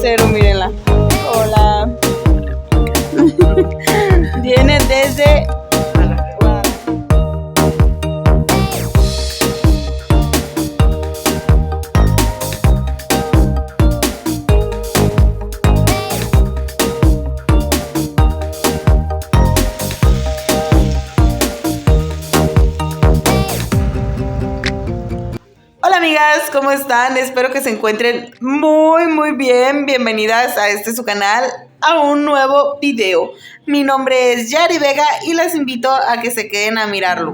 Lucero, mírenla. Hola. Viene desde amigas, ¿cómo están? Espero que se encuentren muy bien. Bienvenidas a su canal, a un nuevo video. Mi nombre es Yari Vega y las invito a que se queden a mirarlo.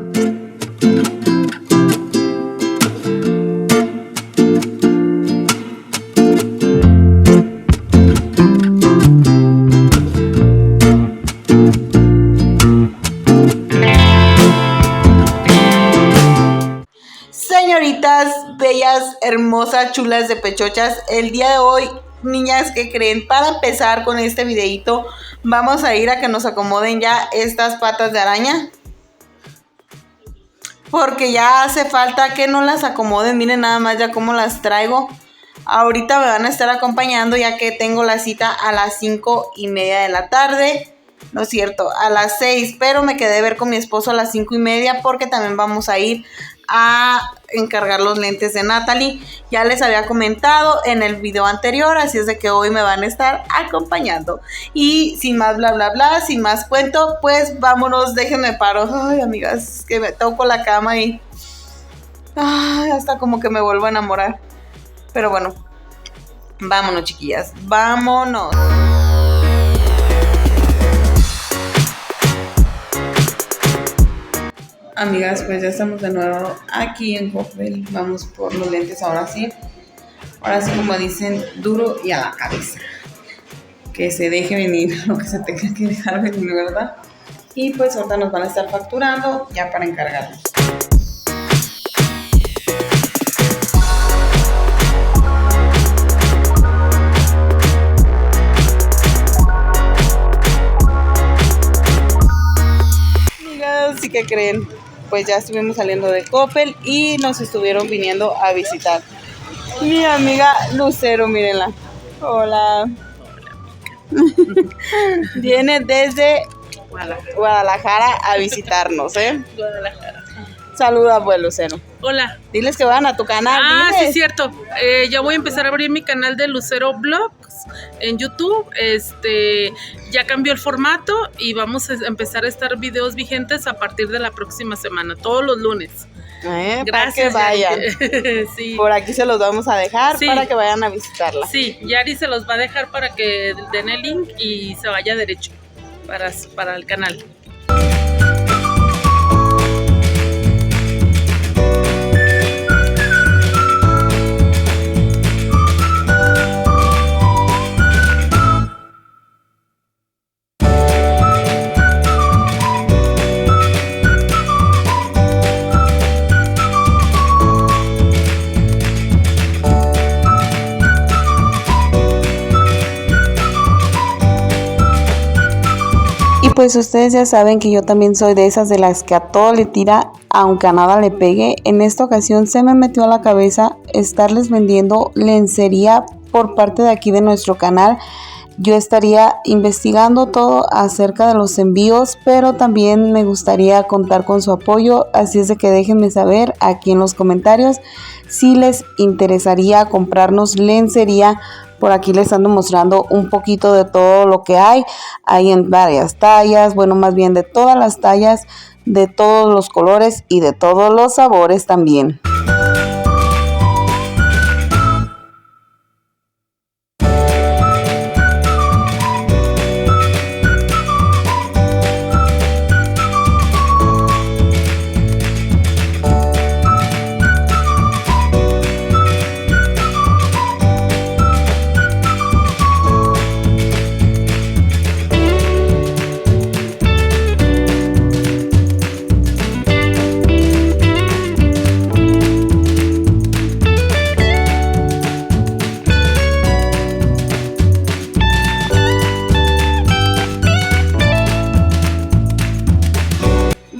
Señoritas, bellas, hermosas, chulas de pechochas, el día de hoy, niñas, ¿qué creen? Para empezar con este videito, vamos a ir a que nos acomoden ya estas patas de araña. Porque ya hace falta que nos las acomoden, miren nada más ya cómo las traigo. Ahorita me van a estar acompañando ya que tengo la cita a las 5:30 de la tarde. No es cierto, a las 6, pero me quedé de ver con mi esposo a las 5:30 porque también vamos a ir a encargar los lentes de Natalie. Ya les había comentado en el video anterior, así es de que hoy me van a estar acompañando. Y sin más bla bla bla, sin más cuento, pues vámonos, déjenme paro. Ay, amigas, que me toco la cama y hasta como que me vuelvo a enamorar. Pero bueno, vámonos, chiquillas, vámonos. Amigas, pues ya estamos de nuevo aquí en Coppel. Vamos por los lentes ahora sí. Ahora sí, como dicen, duro y a la cabeza. Que se deje venir lo que se tenga que dejar venir, ¿verdad? Y pues ahorita nos van a estar facturando ya para encargarlos. Amigas, ¿sí que creen? Pues ya estuvimos saliendo de Coppel y nos estuvieron viniendo a visitar. Mi amiga Lucero, mírenla. Hola. Viene desde Guadalajara a visitarnos, Guadalajara. Saluda, pues, Lucero. Hola. Diles que van a tu canal. Sí, diles. es cierto. Ya voy a empezar a abrir mi canal de Lucero Vlogs en YouTube. Ya cambió el formato y vamos a empezar a estar videos vigentes a partir de la próxima semana, todos los lunes. Gracias, para que vayan. Sí. Por aquí se los vamos a dejar, sí, para que vayan a visitarla. Sí, Yari se los va a dejar para que den el link y se vaya derecho para el canal. Pues ustedes ya saben que yo también soy de esas de las que a todo le tira, aunque a nada le pegue. En esta ocasión se me metió a la cabeza estarles vendiendo lencería por parte de aquí de nuestro canal. Yo estaría investigando todo acerca de los envíos, pero también me gustaría contar con su apoyo, así es de que déjenme saber aquí en los comentarios si les interesaría comprarnos lencería. Por aquí les ando mostrando un poquito de todo lo que hay en varias tallas, bueno, más bien de todas las tallas, de todos los colores y de todos los sabores también.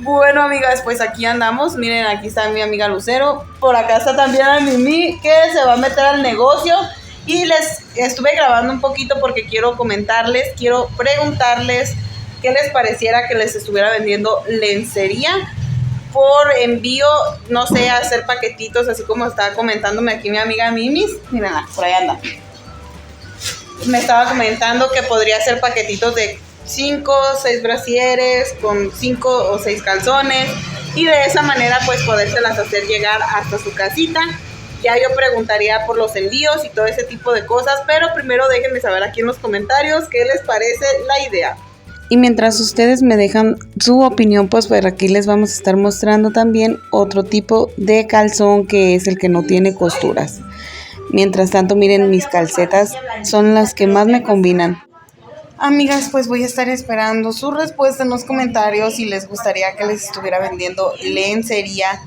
Bueno, amigas, pues aquí andamos. Miren, aquí está mi amiga Lucero. Por acá está también a Mimi, que se va a meter al negocio. Y les estuve grabando un poquito porque quiero comentarles, quiero preguntarles qué les pareciera que les estuviera vendiendo lencería por envío, no sé, hacer paquetitos, así como estaba comentándome aquí mi amiga Mimis. Mírenla, por ahí anda. Me estaba comentando que podría hacer paquetitos de 5 o 6 brasieres con 5 o 6 calzones y de esa manera pues podérselas hacer llegar hasta su casita. Ya yo preguntaría por los envíos y todo ese tipo de cosas, pero primero déjenme saber aquí en los comentarios qué les parece la idea. Y mientras ustedes me dejan su opinión, pues por aquí les vamos a estar mostrando también otro tipo de calzón que es el que no tiene costuras. Mientras tanto, miren, mis calcetas son las que más me combinan. Amigas, pues voy a estar esperando su respuesta en los comentarios si les gustaría que les estuviera vendiendo lencería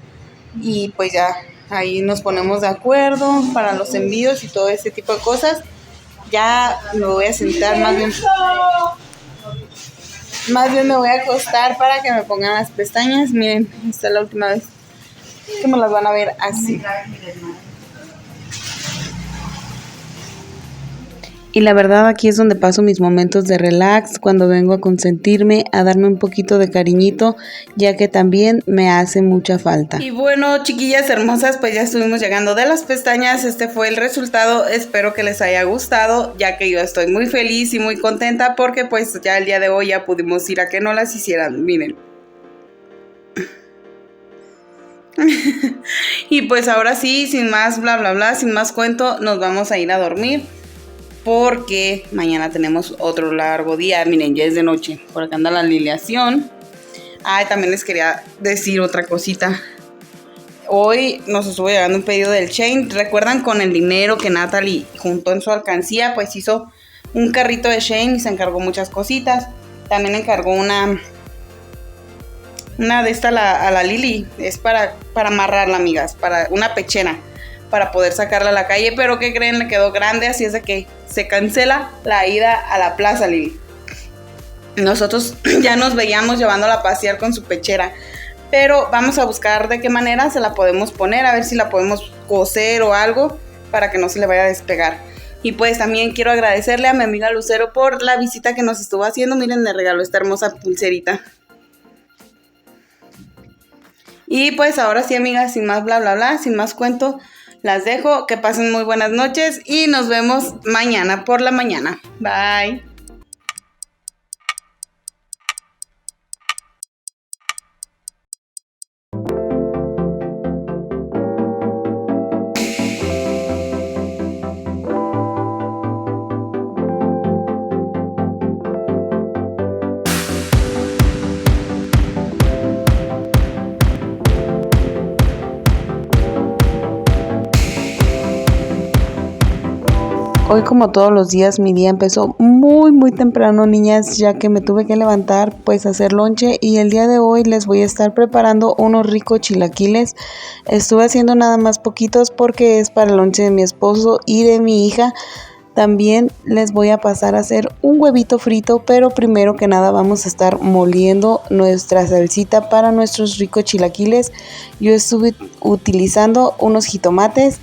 y pues ya ahí nos ponemos de acuerdo para los envíos y todo ese tipo de cosas. Ya me voy a sentar más bien me voy a acostar para que me pongan las pestañas. Miren, esta es la última vez que me las van a ver así. Y la verdad aquí es donde paso mis momentos de relax, cuando vengo a consentirme, a darme un poquito de cariñito, ya que también me hace mucha falta. Y bueno, chiquillas hermosas, pues ya estuvimos llegando de las pestañas. Este fue el resultado. Espero que les haya gustado, ya que yo estoy muy feliz y muy contenta porque pues ya el día de hoy ya pudimos ir a que no las hicieran. Miren. Y pues ahora sí, sin más bla bla bla, sin más cuento, nos vamos a ir a dormir. Porque mañana tenemos otro largo día. Miren, ya es de noche. Por acá anda la alineación. También les quería decir otra cosita. Hoy nos estuvo llegando un pedido del Shein. ¿Recuerdan con el dinero que Natalie juntó en su alcancía? Pues hizo un carrito de Shein y se encargó muchas cositas. También encargó una de esta a la Lili. Es para amarrarla, amigas. Para una pechera. Para poder sacarla a la calle, pero ¿qué creen? Le quedó grande, así es de que se cancela la ida a la plaza, Lili. Nosotros ya nos veíamos llevándola a pasear con su pechera, pero vamos a buscar de qué manera se la podemos poner, a ver si la podemos coser o algo para que no se le vaya a despegar. Y pues también quiero agradecerle a mi amiga Lucero por la visita que nos estuvo haciendo. Miren, me regaló esta hermosa pulserita. Y pues ahora sí, amigas, sin más bla bla bla, sin más cuento, las dejo, que pasen muy buenas noches y nos vemos mañana por la mañana. Bye. Hoy, como todos los días, mi día empezó muy temprano, niñas, ya que me tuve que levantar pues a hacer lonche, y el día de hoy les voy a estar preparando unos ricos chilaquiles. Estuve haciendo nada más poquitos porque es para el lonche de mi esposo y de mi hija. También les voy a pasar a hacer un huevito frito, pero primero que nada vamos a estar moliendo nuestra salsita para nuestros ricos chilaquiles. Yo estuve utilizando unos jitomates,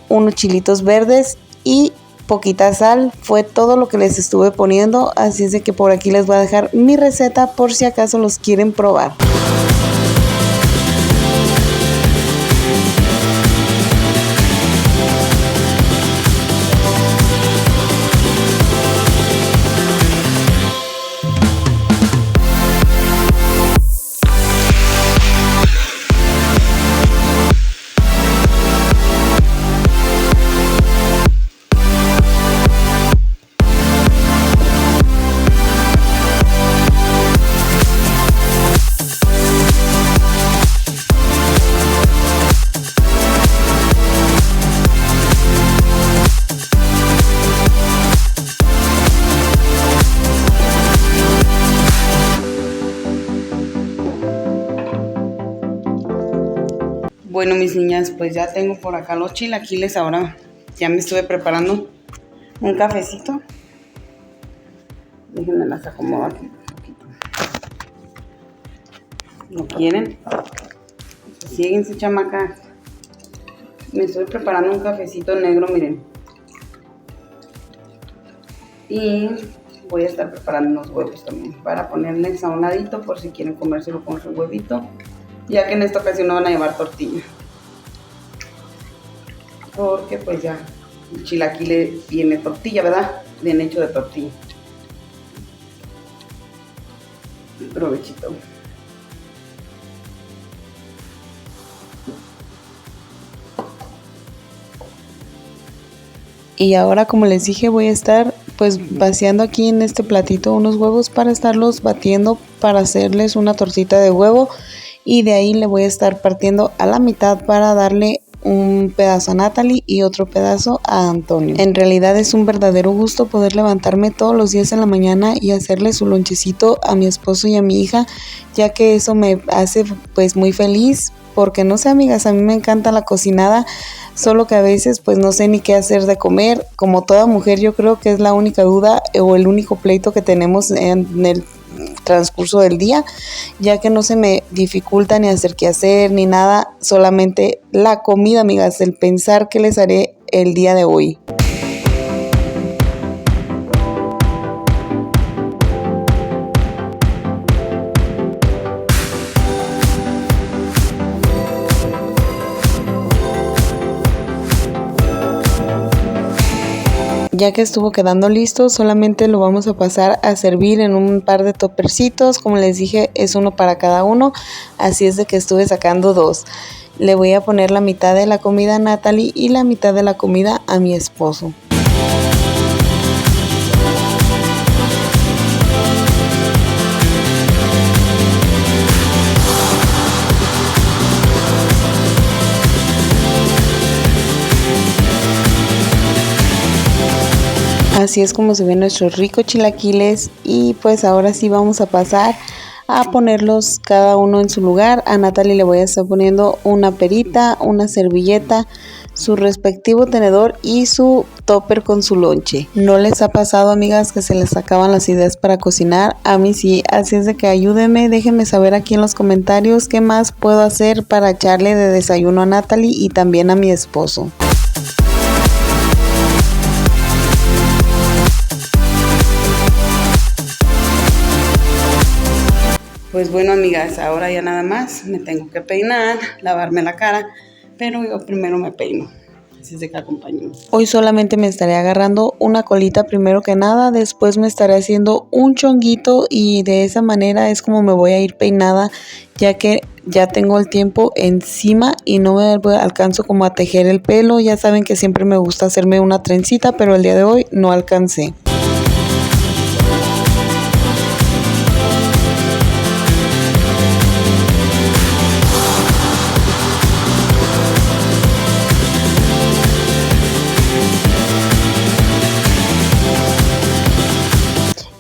unos chilitos verdes y poquita sal. Fue todo lo que les estuve poniendo, así es de que por aquí les voy a dejar mi receta por si acaso los quieren probar. Bueno, mis niñas, pues ya tengo por acá los chilaquiles. Ahora ya me estuve preparando un cafecito. Déjenme las acomodo aquí un poquito. ¿No quieren? Síguense, chamacas. Me estoy preparando un cafecito negro, miren. Y voy a estar preparando unos huevos también para ponerles a un ladito por si quieren comérselo con su huevito, ya que en esta ocasión no van a llevar tortilla, porque pues ya el chilaquile tiene tortilla, ¿verdad? Bien hecho de tortilla. Provechito. Y ahora, como les dije, voy a estar pues vaciando aquí en este platito unos huevos para estarlos batiendo para hacerles una tortita de huevo, y de ahí le voy a estar partiendo a la mitad para darle un pedazo a Natalie y otro pedazo a Antonio. En realidad es un verdadero gusto poder levantarme todos los días en la mañana y hacerle su lonchecito a mi esposo y a mi hija, ya que eso me hace pues muy feliz, porque no sé, amigas, a mí me encanta la cocinada, solo que a veces pues no sé ni qué hacer de comer. Como toda mujer, yo creo que es la única duda o el único pleito que tenemos en el transcurso del día, ya que no se me dificulta ni hacer qué hacer ni nada, solamente la comida, amigas, el pensar qué les haré el día de hoy. Ya que estuvo quedando listo, solamente lo vamos a pasar a servir en un par de topercitos. Como les dije, es uno para cada uno, así es de que estuve sacando dos. Le voy a poner la mitad de la comida a Natalie y la mitad de la comida a mi esposo. Así es como se ven nuestros ricos chilaquiles, y pues ahora sí vamos a pasar a ponerlos cada uno en su lugar. A Natalie le voy a estar poniendo una perita, una servilleta, su respectivo tenedor y su topper con su lonche. ¿No les ha pasado, amigas, que se les acaban las ideas para cocinar? A mí sí, así es de que ayúdenme, déjenme saber aquí en los comentarios qué más puedo hacer para echarle de desayuno a Natalie y también a mi esposo. Pues bueno, amigas, ahora ya nada más me tengo que peinar, lavarme la cara, pero yo primero me peino, así es de que acompáñenme. Hoy solamente me estaré agarrando una colita primero que nada, después me estaré haciendo un chonguito y de esa manera es como me voy a ir peinada, ya que ya tengo el tiempo encima y no me alcanzo como a tejer el pelo. Ya saben que siempre me gusta hacerme una trencita, pero el día de hoy no alcancé.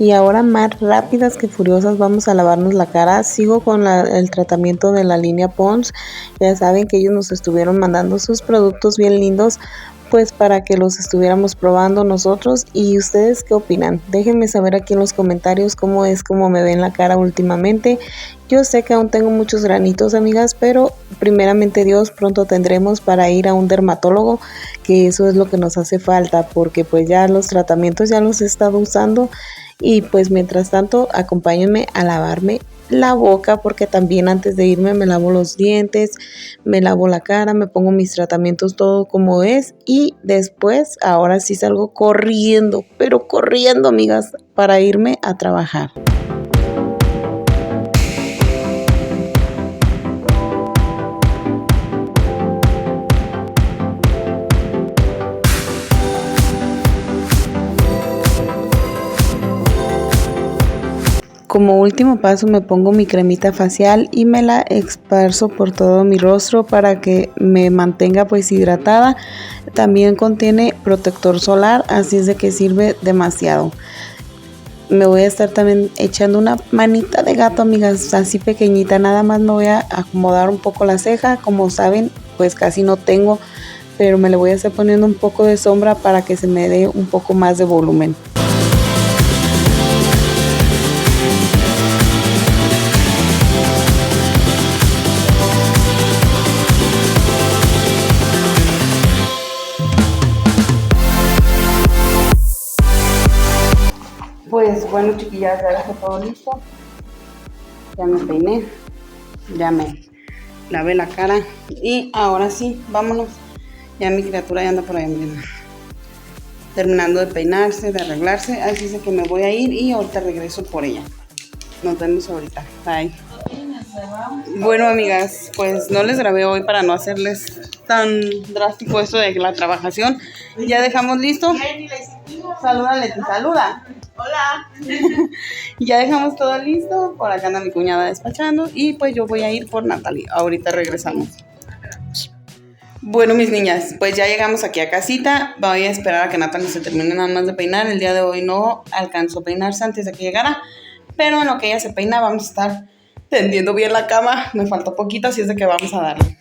Y ahora, más rápidas que furiosas, vamos a lavarnos la cara. Sigo con el tratamiento de la línea Pond's. Ya saben que ellos nos estuvieron mandando sus productos bien lindos, pues para que los estuviéramos probando nosotros. ¿Y ustedes qué opinan? Déjenme saber aquí en los comentarios cómo me ven la cara últimamente. Yo sé que aún tengo muchos granitos, amigas, pero primeramente Dios, pronto tendremos para ir a un dermatólogo, que eso es lo que nos hace falta, porque pues ya los tratamientos ya los he estado usando. Y pues mientras tanto, acompáñenme a lavarme la boca, porque también antes de irme me lavo los dientes, me lavo la cara, me pongo mis tratamientos, todo como es, y después ahora sí salgo corriendo, pero corriendo, amigas, para irme a trabajar. Como último paso me pongo mi cremita facial y me la esparzo por todo mi rostro para que me mantenga pues hidratada. También contiene protector solar, así es de que sirve demasiado. Me voy a estar también echando una manita de gato, amigas, así pequeñita. Nada más me voy a acomodar un poco la ceja. Como saben, pues casi no tengo, pero me le voy a estar poniendo un poco de sombra para que se me dé un poco más de volumen. Pues bueno, chiquillas, ya dejé todo listo. Ya me peiné, ya me lavé la cara y ahora sí, vámonos. Ya mi criatura ya anda por ahí, miren, terminando de peinarse, de arreglarse. Así es que me voy a ir y ahorita regreso por ella. Nos vemos ahorita. Bye. Bueno, amigas, pues no les grabé hoy para no hacerles tan drástico esto de la trabajación. Ya dejamos listo. Saluda, Leti, saluda. Hola. Ya dejamos todo listo. Por acá anda mi cuñada despachando y pues yo voy a ir por Natalie. Ahorita regresamos. Bueno, mis niñas, pues ya llegamos aquí a casita. Voy a esperar a que Natalie se termine nada más de peinar. El día de hoy no alcanzó a peinarse antes de que llegara, pero en lo que ella se peina vamos a estar tendiendo bien la cama. Me faltó poquito, así es de que vamos a darle.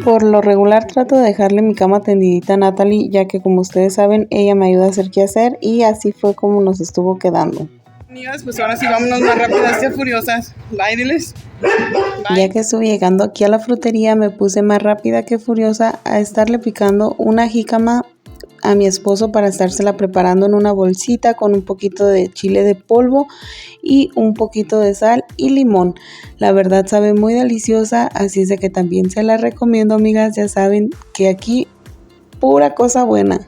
Por lo regular trato de dejarle mi cama tendidita a Natalie, ya que como ustedes saben, ella me ayuda a hacer qué hacer y así fue como nos estuvo quedando. Amigas, pues ahora sí vámonos más rápidas y furiosas. Bye, diles. Bye. Ya que estuve llegando aquí a la frutería, me puse más rápida que furiosa a estarle picando una jícama a mi esposo para estársela preparando en una bolsita con un poquito de chile de polvo y un poquito de sal y limón. La verdad sabe muy deliciosa, así es de que también se la recomiendo, amigas. Ya saben que aquí pura cosa buena.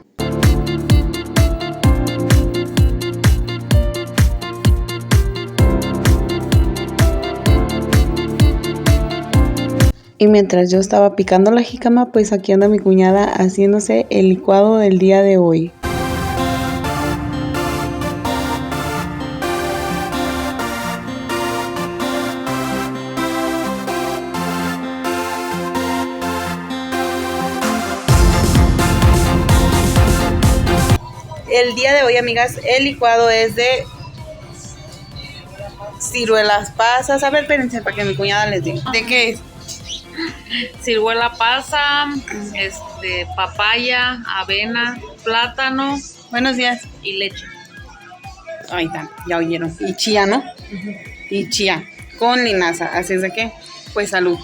Y mientras yo estaba picando la jícama, pues aquí anda mi cuñada haciéndose el licuado del día de hoy. El día de hoy, amigas, el licuado es de ciruelas pasas. A ver, espérense para que mi cuñada les diga. ¿De qué es? Ciruela pasa, papaya, avena, plátano Buenos días. y leche. Ahí está, ya oyeron. Y chía, ¿no? Y chía, con linaza. Así es de que, pues salud.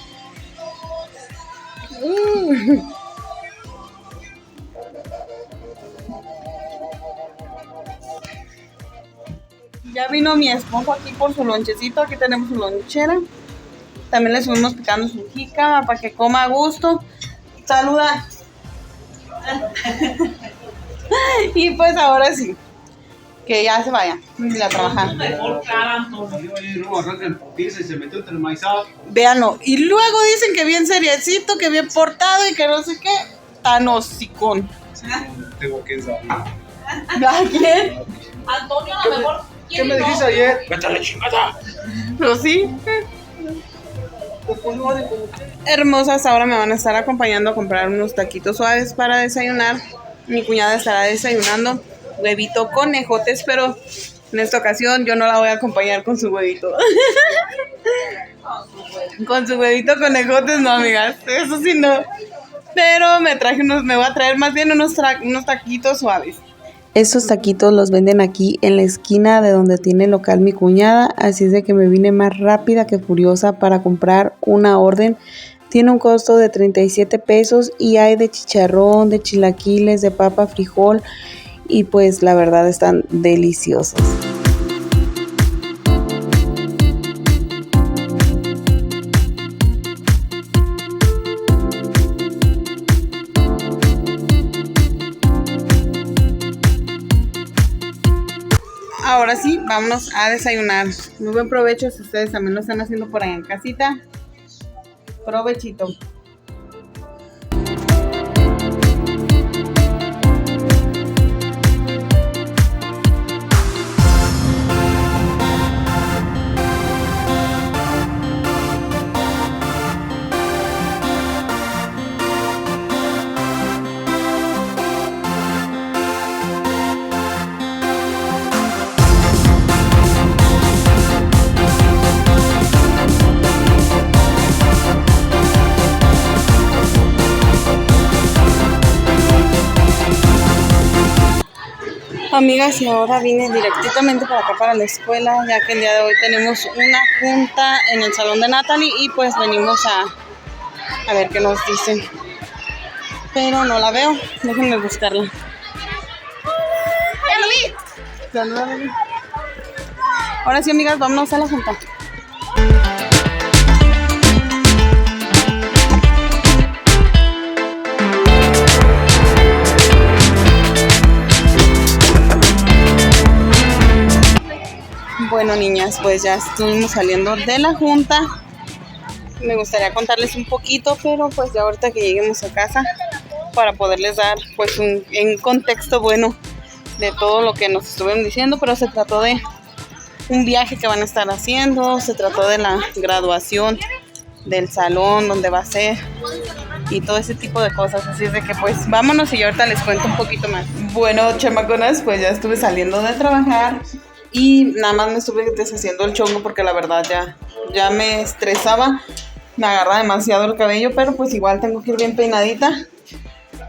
Ya vino mi esposo aquí por su lonchecito. Aquí tenemos su lonchera. También le subimos picando su jícama para que coma a gusto. Saluda. Y pues ahora sí, que ya se vaya a trabajar. Véanlo. Y luego dicen que bien seriecito, que bien portado y que no sé qué. Tan hocicón. Tengo que saber. ¿A quién? Antonio, a lo mejor. ¿Qué me dijiste ayer? ¡Vete a la chingada! Pero sí. Hermosas, ahora me van a estar acompañando a comprar unos taquitos suaves para desayunar. Mi cuñada estará desayunando huevito con ejotes, pero en esta ocasión yo no la voy a acompañar con su huevito. Con su huevito con ejotes no, amigas, eso sí no. Pero me voy a traer más bien unos taquitos suaves. Estos taquitos los venden aquí en la esquina de donde tiene local mi cuñada, así es de que me vine más rápida que furiosa para comprar una orden. Tiene un costo de 37 pesos y hay de chicharrón, de chilaquiles, de papa, frijol y pues la verdad están deliciosos. Ahora sí, vámonos a desayunar. Muy buen provecho si ustedes también lo están haciendo por ahí en casita. Provechito. amigas, y ahora vine directamente para acá, para la escuela, ya que el día de hoy tenemos una junta en el salón de Natalie y pues venimos a ver qué nos dicen. Pero no la veo, déjenme buscarla. ¡Ya lo vi! Ahora sí, amigas, vámonos a la junta. Bueno, niñas, pues ya estuvimos saliendo de la junta. Me gustaría contarles un poquito, pero pues ya ahorita que lleguemos a casa para poderles dar pues un contexto bueno de todo lo que nos estuvieron diciendo. Pero se trató de un viaje que van a estar haciendo, se trató de la graduación del salón donde va a ser y todo ese tipo de cosas. Así es de que pues vámonos y yo ahorita les cuento un poquito más. Bueno, chamaconas, pues ya estuve saliendo de trabajar y nada más me estuve deshaciendo el chongo porque la verdad ya me estresaba, me agarra demasiado el cabello, pero pues igual tengo que ir bien peinadita.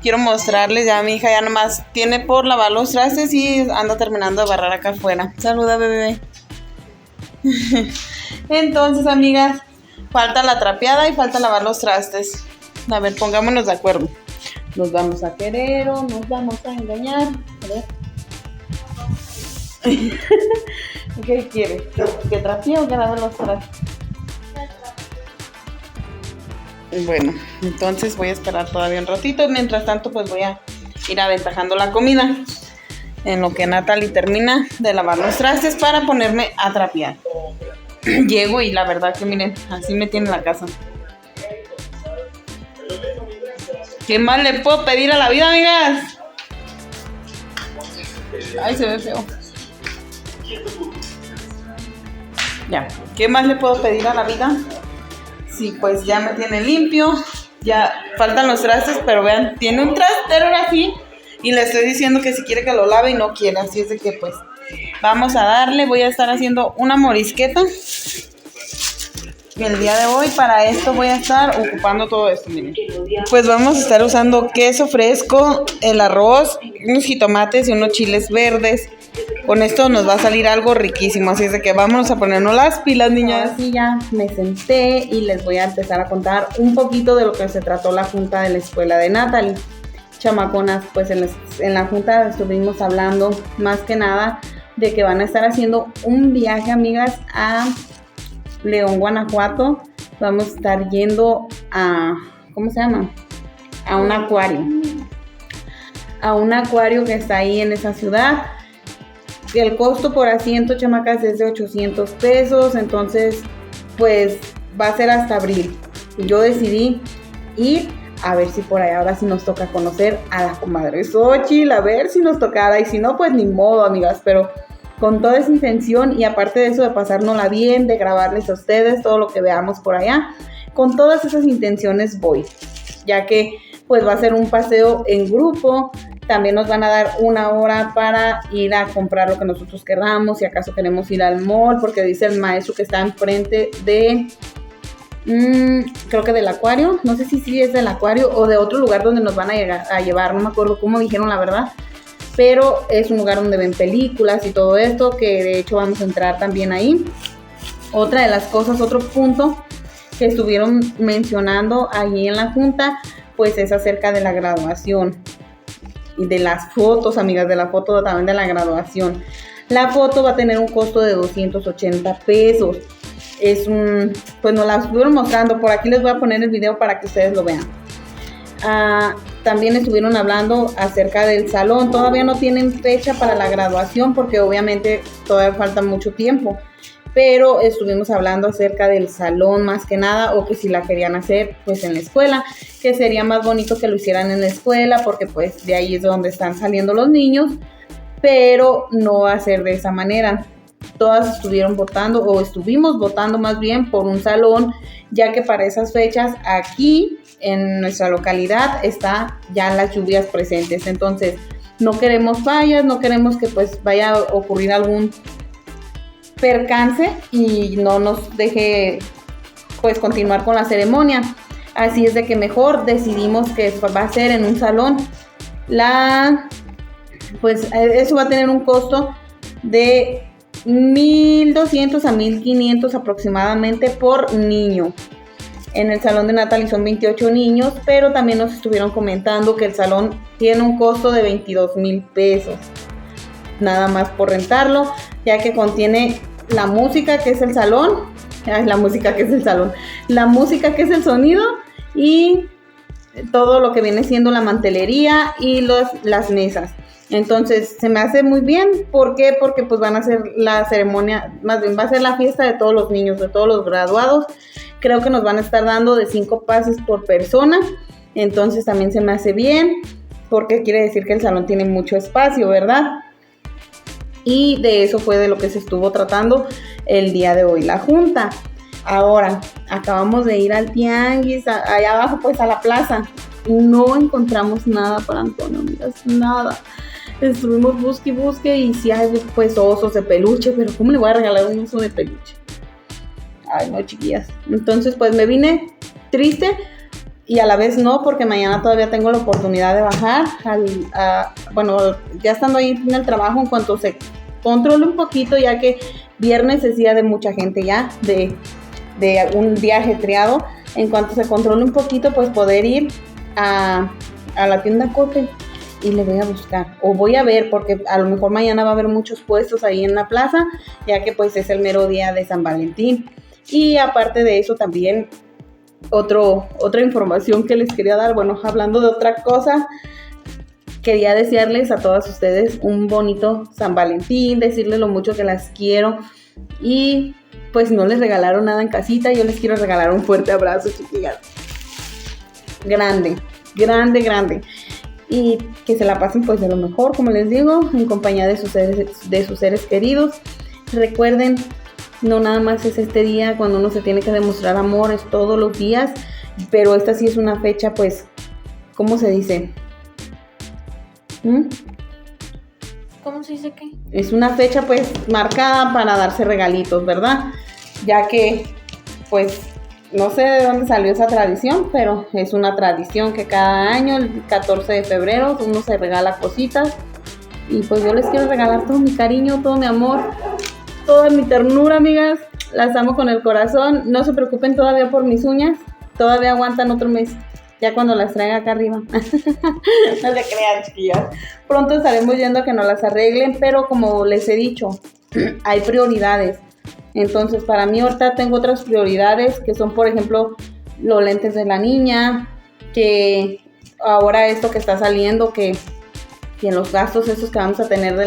Quiero mostrarles, ya mi hija ya nomás tiene por lavar los trastes y anda terminando de barrar acá afuera. Saluda, bebé. Entonces, amigas, falta la trapeada y falta lavar los trastes. A ver, pongámonos de acuerdo. ¿Nos vamos a querer o nos vamos a engañar? A ver. ¿Qué quiere? ¿Que trapee o que lave los trastes? Bueno, entonces voy a esperar todavía un ratito. Mientras tanto, pues voy a ir aventajando la comida en lo que Natalie termina de lavar los trastes para ponerme a trapear. Llego y la verdad que miren, así me tiene la casa. ¿Qué más le puedo pedir a la vida, amigas? Ay, se ve feo. Ya, ¿qué más le puedo pedir a la vida? Sí, pues ya me tiene limpio. Ya faltan los trastes, pero vean, tiene un trastero ahora sí. Y le estoy diciendo que si quiere que lo lave y no quiere. Así es de que pues vamos a darle. Voy a estar haciendo una morisqueta el día de hoy. Para esto voy a estar ocupando todo esto, miren. Pues vamos a estar usando queso fresco, el arroz, unos jitomates y unos chiles verdes. Con esto nos va a salir algo riquísimo, así es de que vámonos a ponernos las pilas, niñas. Así ya me senté y les voy a empezar a contar un poquito de lo que se trató la junta de la escuela de Natalie. Chamaconas, pues en la junta estuvimos hablando más que nada de que van a estar haciendo un viaje, amigas, a León, Guanajuato. Vamos a estar yendo a, ¿cómo se llama? A un acuario. A un acuario que está ahí en esa ciudad. El costo por asiento, chamacas, es de 800 pesos, entonces pues va a ser hasta abril. Yo decidí ir a ver si por ahí ahora sí nos toca conocer a la comadre Xochitl, a ver si nos tocara, y si no, pues ni modo, amigas, pero con toda esa intención y aparte de eso de pasárnosla bien, de grabarles a ustedes todo lo que veamos por allá, con todas esas intenciones voy, ya que pues va a ser un paseo en grupo. También nos van a dar una hora para ir a comprar lo que nosotros querramos, si acaso queremos ir al mall, porque dice el maestro que está enfrente de, creo que del acuario, no sé si es del acuario o de otro lugar donde nos van a llevar, no me acuerdo cómo dijeron la verdad, pero es un lugar donde ven películas y todo esto, que de hecho vamos a entrar también ahí. Otra de las cosas, otro punto que estuvieron mencionando allí en la junta, pues es acerca de la graduación. Y de las fotos, amigas, de la foto también de la graduación. La foto va a tener un costo de 280 pesos. Pues nos la estuvieron mostrando. Por aquí les voy a poner el video para que ustedes lo vean. También estuvieron hablando acerca del salón. Todavía no tienen fecha para la graduación porque obviamente todavía falta mucho tiempo. Pero estuvimos hablando acerca del salón más que nada, o que si la querían hacer pues en la escuela, que sería más bonito que lo hicieran en la escuela porque pues de ahí es donde están saliendo los niños, pero no va a ser de esa manera. Todas estuvieron votando, o estuvimos votando más bien por un salón, ya que para esas fechas aquí en nuestra localidad está ya las lluvias presentes, entonces no queremos fallas, no queremos que pues vaya a ocurrir algún percance y no nos deje pues continuar con la ceremonia. Así es de que mejor decidimos que va a ser en un salón. La pues eso va a tener un costo de 1,200 a 1,500 aproximadamente por niño. En el salón de Natalie son 28 niños, pero también nos estuvieron comentando que el salón tiene un costo de 22,000 pesos. Nada más por rentarlo, ya que contiene la música que es el salón, la música que es el sonido y todo lo que viene siendo la mantelería y las mesas. Entonces se me hace muy bien. ¿Por qué? Porque pues van a hacer la ceremonia, más bien va a ser la fiesta de todos los niños, de todos los graduados. Creo que nos van a estar dando de 5 pases por persona. Entonces también se me hace bien, porque quiere decir que el salón tiene mucho espacio, ¿verdad? Y de eso fue de lo que se estuvo tratando el día de hoy la junta. Ahora, acabamos de ir al tianguis, allá abajo pues a la plaza. No encontramos nada para Antonio, amigas, nada. Estuvimos busque y sí hay pues osos de peluche, pero ¿cómo le voy a regalar un oso de peluche? Ay, no, chiquillas. Entonces pues me vine triste y a la vez no, porque mañana todavía tengo la oportunidad de bajar. Bueno, ya estando ahí en el trabajo, en cuanto se controle un poquito, ya que viernes es día de mucha gente ya, de un día ajetreado. En cuanto se controle un poquito, pues poder ir a la tienda Coppel y le voy a buscar, o voy a ver, porque a lo mejor mañana va a haber muchos puestos ahí en la plaza, ya que pues es el mero día de San Valentín. Y aparte de eso también otra información que les quería dar, bueno, hablando de otra cosa, quería desearles a todas ustedes un bonito San Valentín, decirles lo mucho que las quiero, y pues no les regalaron nada en casita, yo les quiero regalar un fuerte abrazo, chiquillas. Grande, y que se la pasen pues de lo mejor, como les digo, en compañía de sus seres queridos. Recuerden, no nada más es este día cuando uno se tiene que demostrar amor, es todos los días, pero esta sí es una fecha pues, ¿cómo se dice? ¿Cómo se dice qué? Es una fecha pues marcada para darse regalitos, ¿verdad? Ya que pues no sé de dónde salió esa tradición, pero es una tradición que cada año, el 14 de febrero, uno se regala cositas. Y pues yo les quiero regalar todo mi cariño, todo mi amor, toda mi ternura, amigas. Las amo con el corazón. No se preocupen todavía por mis uñas. Todavía aguantan otro mes, ya cuando las traiga acá arriba. No se crean, chiquillas. Pronto estaremos yendo a que nos las arreglen, pero como les he dicho, hay prioridades. Entonces, para mí ahorita tengo otras prioridades, que son, por ejemplo, los lentes de la niña, que ahora esto que está saliendo, que los gastos esos que vamos a tener de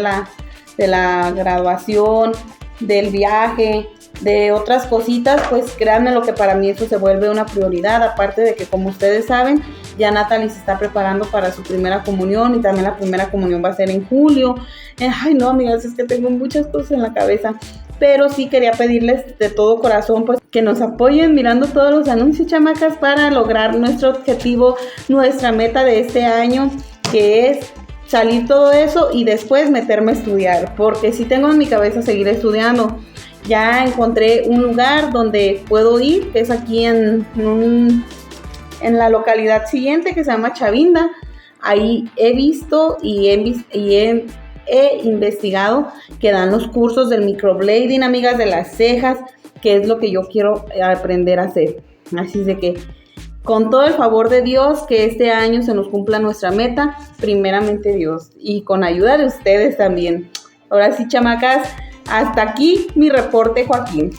la graduación, del viaje, de otras cositas, pues créanme lo que para mí eso se vuelve una prioridad, aparte de que, como ustedes saben, ya Natalie se está preparando para su primera comunión, y también la primera comunión va a ser en julio. Ay no, amigas, es que tengo muchas cosas en la cabeza, pero sí quería pedirles de todo corazón pues que nos apoyen mirando todos los anuncios, chamacas, para lograr nuestro objetivo, nuestra meta de este año, que es salir todo eso y después meterme a estudiar, porque sí tengo en mi cabeza seguir estudiando. Ya encontré un lugar donde puedo ir, que es aquí en la localidad siguiente, que se llama Chavinda. Ahí he visto y he investigado que dan los cursos del microblading, amigas, de las cejas, que es lo que yo quiero aprender a hacer. Así de que, con todo el favor de Dios, que este año se nos cumpla nuestra meta, primeramente Dios, y con ayuda de ustedes también. Ahora sí, chamacas, hasta aquí mi reporte, Joaquín.